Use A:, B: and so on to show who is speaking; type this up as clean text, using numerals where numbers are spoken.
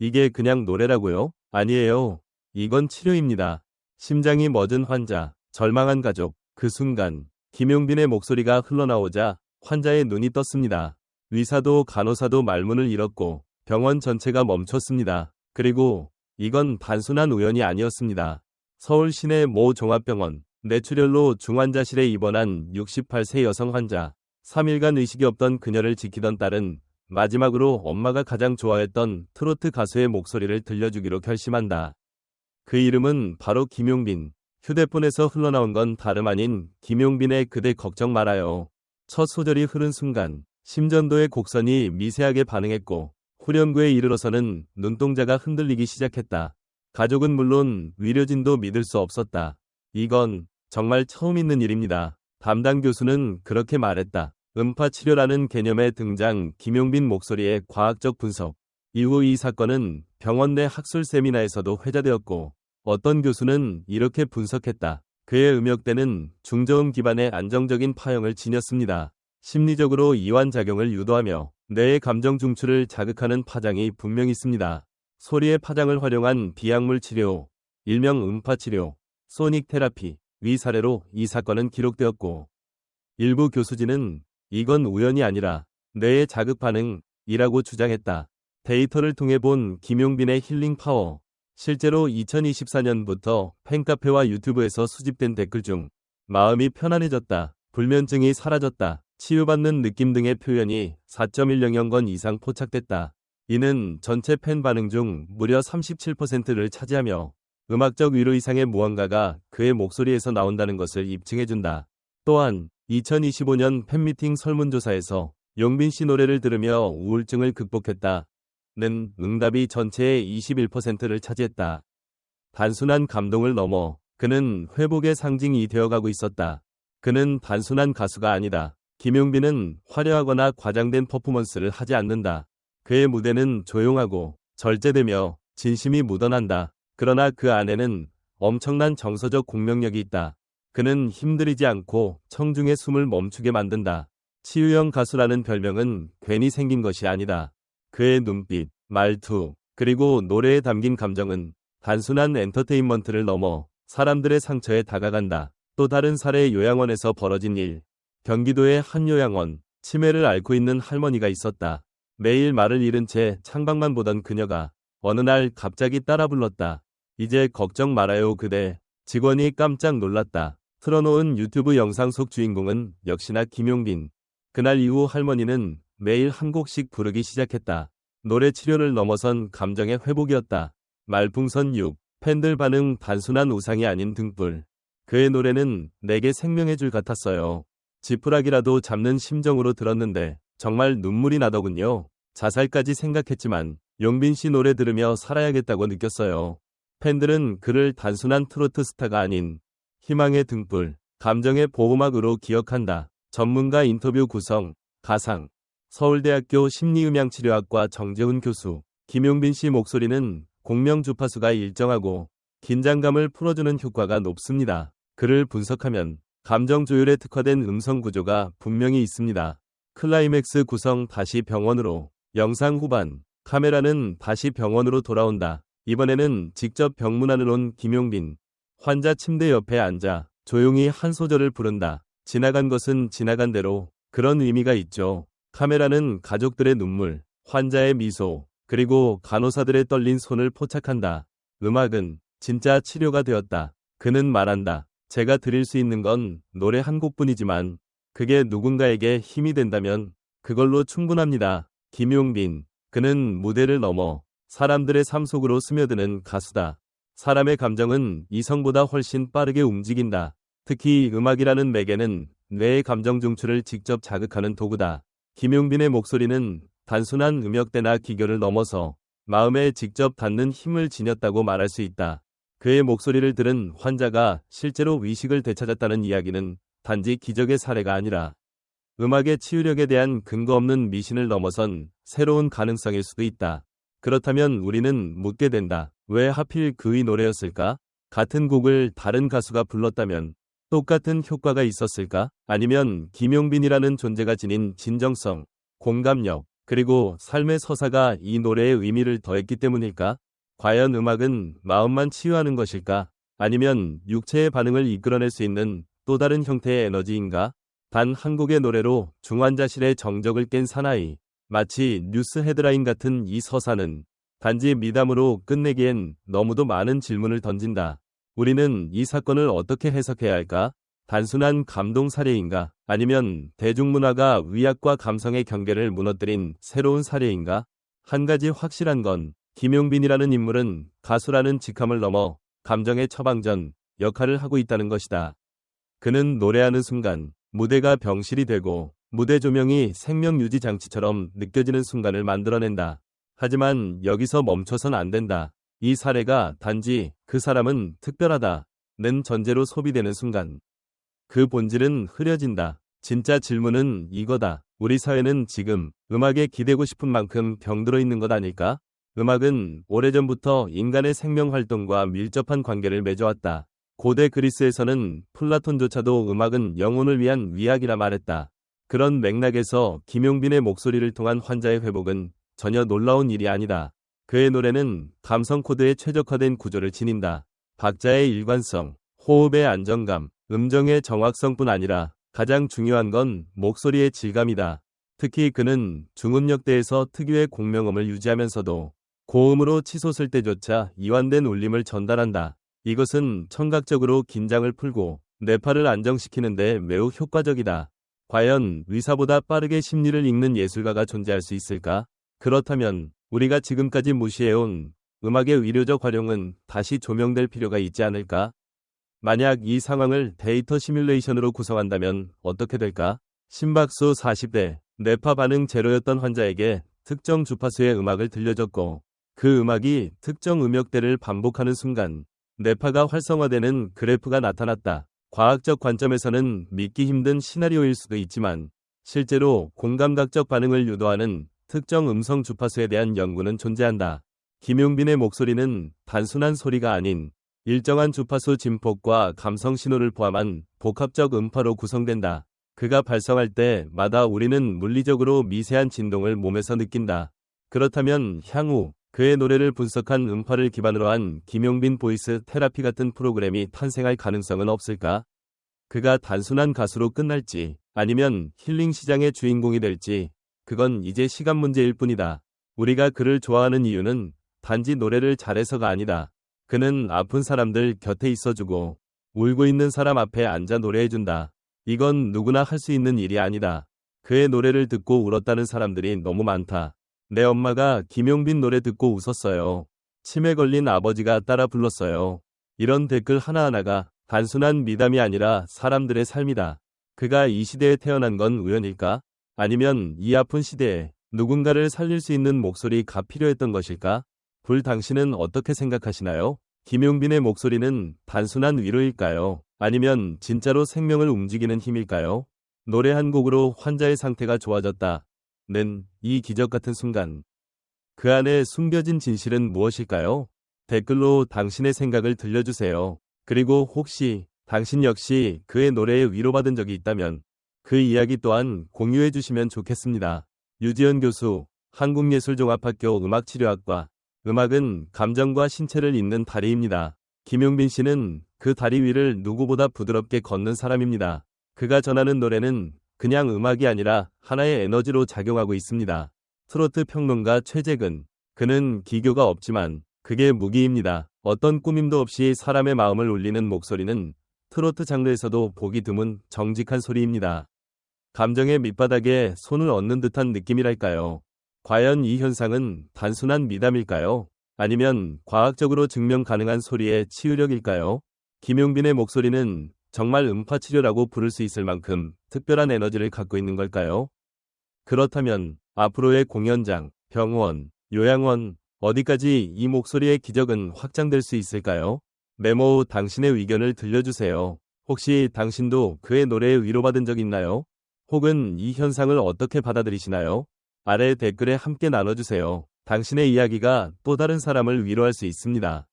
A: 이게 그냥 노래라고요? 아니에요. 이건 치료입니다. 심장이 멎은 환자, 절망한 가족. 그 순간 김용빈의 목소리가 흘러나오자 환자의 눈이 떴습니다. 의사도 간호사도 말문을 잃었고 병원 전체가 멈췄습니다. 그리고 이건 단순한 우연이 아니었습니다. 서울 시내 모 종합병원 뇌출혈로 중환자실에 입원한 68세 여성 환자. 3일간 의식이 없던 그녀를 지키던 딸은 마지막으로 엄마가 가장 좋아했던 트로트 가수의 목소리를 들려주기로 결심한다. 그 이름은 바로 김용빈. 휴대폰에서 흘러나온 건 다름 아닌 김용빈의 그대 걱정 말아요. 첫 소절이 흐른 순간 심전도의 곡선이 미세하게 반응했고 후렴구에 이르러서는 눈동자가 흔들리기 시작했다. 가족은 물론 의료진도 믿을 수 없었다. 이건 정말 처음 있는 일입니다. 담당 교수는 그렇게 말했다. 음파치료라는 개념의 등장, 김용빈 목소리의 과학적 분석. 이후 이 사건은 병원 내 학술 세미나에서도 회자되었고 어떤 교수는 이렇게 분석했다. 그의 음역대는 중저음 기반의 안정적인 파형을 지녔습니다. 심리적으로 이완작용을 유도하며 뇌의 감정 중추를 자극하는 파장이 분명히 있습니다. 소리의 파장을 활용한 비약물 치료, 일명 음파치료, 소닉 테라피, 위 사례로 이 사건은 기록되었고 일부 교수진은 이건 우연이 아니라 뇌의 자극 반응이라고 주장했다. 데이터를 통해 본 김용빈의 힐링 파워. 실제로 2024년부터 팬카페와 유튜브에서 수집된 댓글 중 마음이 편안해졌다, 불면증이 사라졌다, 치유받는 느낌 등의 표현이 4.100건 이상 포착됐다. 이는 전체 팬 반응 중 무려 37%를 차지하며 음악적 위로 이상의 무언가가 그의 목소리에서 나온다는 것을 입증해준다. 또한 2025년 팬미팅 설문조사에서 용빈 씨 노래를 들으며 우울증을 극복했다. 는 응답이 전체의 21%를 차지했다. 단순한 감동을 넘어 그는 회복의 상징이 되어가고 있었다. 그는 단순한 가수가 아니다. 김용빈은 화려하거나 과장된 퍼포먼스를 하지 않는다. 그의 무대는 조용하고 절제되며 진심이 묻어난다. 그러나 그 안에는 엄청난 정서적 공명력이 있다. 그는 힘들이지 않고 청중의 숨을 멈추게 만든다. 치유형 가수라는 별명은 괜히 생긴 것이 아니다. 그의 눈빛, 말투, 그리고 노래에 담긴 감정은 단순한 엔터테인먼트를 넘어 사람들의 상처에 다가간다. 또 다른 사례의 요양원에서 벌어진 일. 경기도의 한 요양원, 치매를 앓고 있는 할머니가 있었다. 매일 말을 잃은 채 창밖만 보던 그녀가 어느 날 갑자기 따라 불렀다. 이제 걱정 말아요 그대. 직원이 깜짝 놀랐다. 틀어놓은 유튜브 영상 속 주인공은 역시나 김용빈. 그날 이후 할머니는 매일 한 곡씩 부르기 시작했다. 노래 치료를 넘어선 감정의 회복이었다. 말풍선 6. 팬들 반응 단순한 우상이 아닌 등불. 그의 노래는 내게 생명의 줄 같았어요. 지푸라기라도 잡는 심정으로 들었는데 정말 눈물이 나더군요. 자살까지 생각했지만 용빈 씨 노래 들으며 살아야겠다고 느꼈어요. 팬들은 그를 단순한 트로트 스타가 아닌 희망의 등불, 감정의 보호막으로 기억한다. 전문가 인터뷰 구성, 가상. 서울대학교 심리음향치료학과 정재훈 교수. 김용빈 씨 목소리는 공명 주파수가 일정하고 긴장감을 풀어주는 효과가 높습니다. 그를 분석하면 감정 조율에 특화된 음성 구조가 분명히 있습니다. 클라이맥스 구성 다시 병원으로. 영상 후반. 카메라는 다시 병원으로 돌아온다. 이번에는 직접 병문 안으로 온 김용빈. 환자 침대 옆에 앉아 조용히 한 소절을 부른다. 지나간 것은 지나간 대로. 그런 의미가 있죠. 카메라는 가족들의 눈물, 환자의 미소, 그리고 간호사들의 떨린 손을 포착한다. 음악은 진짜 치료가 되었다. 그는 말한다. 제가 드릴 수 있는 건 노래 한 곡뿐이지만 그게 누군가에게 힘이 된다면 그걸로 충분합니다. 김용빈. 그는 무대를 넘어 사람들의 삶 속으로 스며드는 가수다. 사람의 감정은 이성보다 훨씬 빠르게 움직인다. 특히 음악이라는 매개는 뇌의 감정 중추를 직접 자극하는 도구다. 김용빈의 목소리는 단순한 음역대나 기교를 넘어서 마음에 직접 닿는 힘을 지녔다고 말할 수 있다. 그의 목소리를 들은 환자가 실제로 의식을 되찾았다는 이야기는 단지 기적의 사례가 아니라 음악의 치유력에 대한 근거 없는 미신을 넘어선 새로운 가능성일 수도 있다. 그렇다면 우리는 묻게 된다. 왜 하필 그의 노래였을까? 같은 곡을 다른 가수가 불렀다면 똑같은 효과가 있었을까? 아니면 김용빈이라는 존재가 지닌 진정성, 공감력, 그리고 삶의 서사가 이 노래의 의미를 더했기 때문일까? 과연 음악은 마음만 치유하는 것일까? 아니면 육체의 반응을 이끌어낼 수 있는 또 다른 형태의 에너지인가? 단 한 곡의 노래로 중환자실의 정적을 깬 사나이. 마치 뉴스 헤드라인 같은 이 서사는 단지 미담으로 끝내기엔 너무도 많은 질문을 던진다. 우리는 이 사건을 어떻게 해석해야 할까? 단순한 감동 사례인가? 아니면 대중문화가 의학과 감성의 경계를 무너뜨린 새로운 사례인가? 한 가지 확실한 건 김용빈이라는 인물은 가수라는 직함을 넘어 감정의 처방전 역할을 하고 있다는 것이다. 그는 노래하는 순간 무대가 병실이 되고 무대 조명이 생명 유지 장치처럼 느껴지는 순간을 만들어낸다. 하지만 여기서 멈춰선 안 된다. 이 사례가 단지 그 사람은 특별하다는 전제로 소비되는 순간 그 본질은 흐려진다. 진짜 질문은 이거다. 우리 사회는 지금 음악에 기대고 싶은 만큼 병들어 있는 것 아닐까? 음악은 오래전부터 인간의 생명 활동과 밀접한 관계를 맺어왔다. 고대 그리스에서는 플라톤조차도 음악은 영혼을 위한 위약이라 말했다. 그런 맥락에서 김용빈의 목소리를 통한 환자의 회복은 전혀 놀라운 일이 아니다. 그의 노래는 감성 코드에 최적화된 구조를 지닌다. 박자의 일관성, 호흡의 안정감, 음정의 정확성뿐 아니라 가장 중요한 건 목소리의 질감이다. 특히 그는 중음역대에서 특유의 공명음을 유지하면서도 고음으로 치솟을 때조차 이완된 울림을 전달한다. 이것은 청각적으로 긴장을 풀고 뇌파를 안정시키는데 매우 효과적이다. 과연 의사보다 빠르게 심리를 읽는 예술가가 존재할 수 있을까? 그렇다면 우리가 지금까지 무시해온 음악의 의료적 활용은 다시 조명될 필요가 있지 않을까? 만약 이 상황을 데이터 시뮬레이션으로 구성한다면 어떻게 될까? 심박수 40대, 뇌파 반응 제로였던 환자에게 특정 주파수의 음악을 들려줬고 그 음악이 특정 음역대를 반복하는 순간 뇌파가 활성화되는 그래프가 나타났다. 과학적 관점에서는 믿기 힘든 시나리오일 수도 있지만 실제로 공감각적 반응을 유도하는 특정 음성 주파수에 대한 연구는 존재한다. 김용빈의 목소리는 단순한 소리가 아닌 일정한 주파수 진폭과 감성 신호를 포함한 복합적 음파로 구성된다. 그가 발성할 때마다 우리는 물리적으로 미세한 진동을 몸에서 느낀다. 그렇다면 향후 그의 노래를 분석한 음파를 기반으로 한 김용빈 보이스 테라피 같은 프로그램이 탄생할 가능성은 없을까? 그가 단순한 가수로 끝날지 아니면 힐링 시장의 주인공이 될지 그건 이제 시간 문제일 뿐이다. 우리가 그를 좋아하는 이유는 단지 노래를 잘해서가 아니다. 그는 아픈 사람들 곁에 있어주고 울고 있는 사람 앞에 앉아 노래해준다. 이건 누구나 할 수 있는 일이 아니다. 그의 노래를 듣고 울었다는 사람들이 너무 많다. 내 엄마가 김용빈 노래 듣고 웃었어요. 치매 걸린 아버지가 따라 불렀어요. 이런 댓글 하나하나가 단순한 미담이 아니라 사람들의 삶이다. 그가 이 시대에 태어난 건 우연일까? 아니면 이 아픈 시대에 누군가를 살릴 수 있는 목소리가 필요했던 것일까? 당신은 어떻게 생각하시나요? 김용빈의 목소리는 단순한 위로일까요? 아니면 진짜로 생명을 움직이는 힘일까요? 노래 한 곡으로 환자의 상태가 좋아졌다. 는 이 기적 같은 순간. 그 안에 숨겨진 진실은 무엇일까요? 댓글로 당신의 생각을 들려주세요. 그리고 혹시 당신 역시 그의 노래에 위로받은 적이 있다면 그 이야기 또한 공유해 주시면 좋겠습니다. 유지연 교수, 한국예술종합학교 음악치료학과. 음악은 감정과 신체를 잇는 다리입니다. 김용빈 씨는 그 다리 위를 누구보다 부드럽게 걷는 사람입니다. 그가 전하는 노래는 그냥 음악이 아니라 하나의 에너지로 작용하고 있습니다. 트로트 평론가 최재근. 그는 기교가 없지만 그게 무기입니다. 어떤 꾸밈도 없이 사람의 마음을 울리는 목소리는 트로트 장르에서도 보기 드문 정직한 소리입니다. 감정의 밑바닥에 손을 얹는 듯한 느낌이랄까요. 과연 이 현상은 단순한 미담일까요? 아니면 과학적으로 증명 가능한 소리의 치유력일까요? 김용빈의 목소리는 정말 음파치료라고 부를 수 있을 만큼 특별한 에너지를 갖고 있는 걸까요? 그렇다면 앞으로의 공연장, 병원, 요양원, 어디까지 이 목소리의 기적은 확장될 수 있을까요? 메모 후 당신의 의견을 들려주세요. 혹시 당신도 그의 노래에 위로받은 적 있나요? 혹은 이 현상을 어떻게 받아들이시나요? 아래 댓글에 함께 나눠주세요. 당신의 이야기가 또 다른 사람을 위로할 수 있습니다.